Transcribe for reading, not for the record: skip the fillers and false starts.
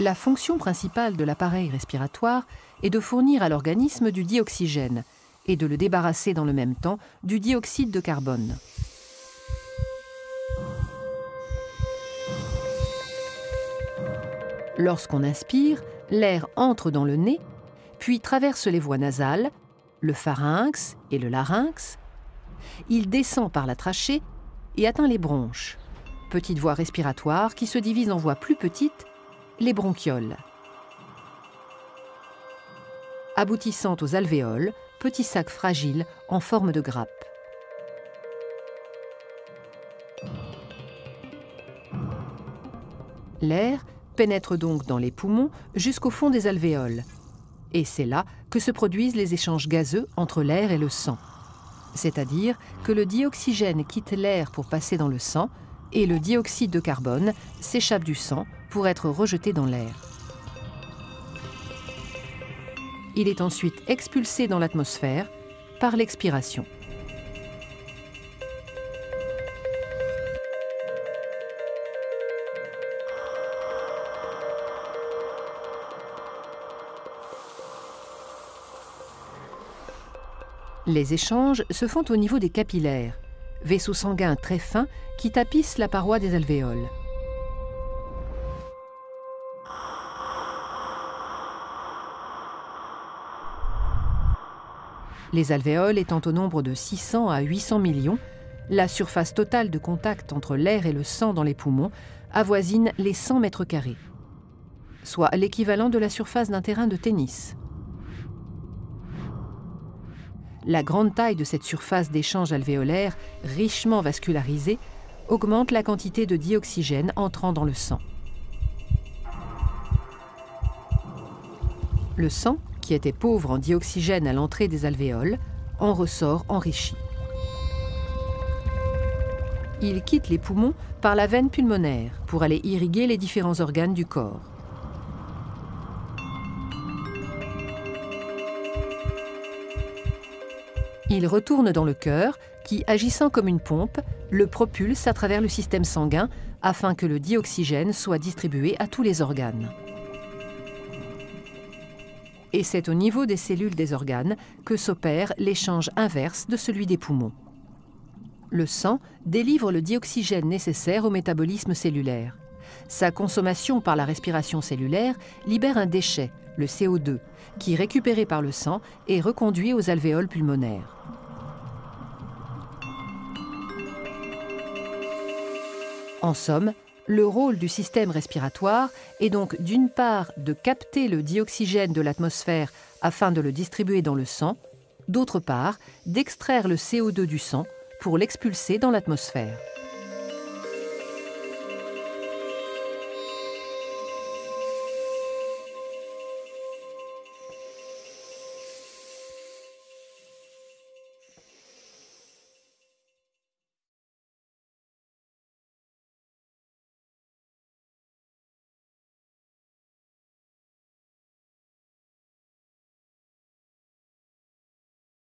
La fonction principale de l'appareil respiratoire est de fournir à l'organisme du dioxygène et de le débarrasser dans le même temps du dioxyde de carbone. Lorsqu'on inspire, l'air entre dans le nez, puis traverse les voies nasales, le pharynx et le larynx. Il descend par la trachée et atteint les bronches, petites voies respiratoires qui se divisent en voies plus petites, les bronchioles. Aboutissant aux alvéoles, petits sacs fragiles en forme de grappe. L'air pénètre donc dans les poumons jusqu'au fond des alvéoles. Et c'est là que se produisent les échanges gazeux entre l'air et le sang. C'est-à-dire que le dioxygène quitte l'air pour passer dans le sang et le dioxyde de carbone s'échappe du sang pour être rejeté dans l'air. Il est ensuite expulsé dans l'atmosphère par l'expiration. Les échanges se font au niveau des capillaires, vaisseaux sanguins très fins qui tapissent la paroi des alvéoles. Les alvéoles étant au nombre de 600 à 800 millions, la surface totale de contact entre l'air et le sang dans les poumons avoisine les 100 mètres carrés, soit l'équivalent de la surface d'un terrain de tennis. La grande taille de cette surface d'échange alvéolaire, richement vascularisée, augmente la quantité de dioxygène entrant dans le sang. Le sang, qui était pauvre en dioxygène à l'entrée des alvéoles, en ressort enrichi. Il quitte les poumons par la veine pulmonaire pour aller irriguer les différents organes du corps. Il retourne dans le cœur qui, agissant comme une pompe, le propulse à travers le système sanguin afin que le dioxygène soit distribué à tous les organes. Et c'est au niveau des cellules des organes que s'opère l'échange inverse de celui des poumons. Le sang délivre le dioxygène nécessaire au métabolisme cellulaire. Sa consommation par la respiration cellulaire libère un déchet, le CO2, qui, récupéré par le sang, est reconduit aux alvéoles pulmonaires. En somme, le rôle du système respiratoire est donc d'une part de capter le dioxygène de l'atmosphère afin de le distribuer dans le sang, d'autre part d'extraire le CO2 du sang pour l'expulser dans l'atmosphère.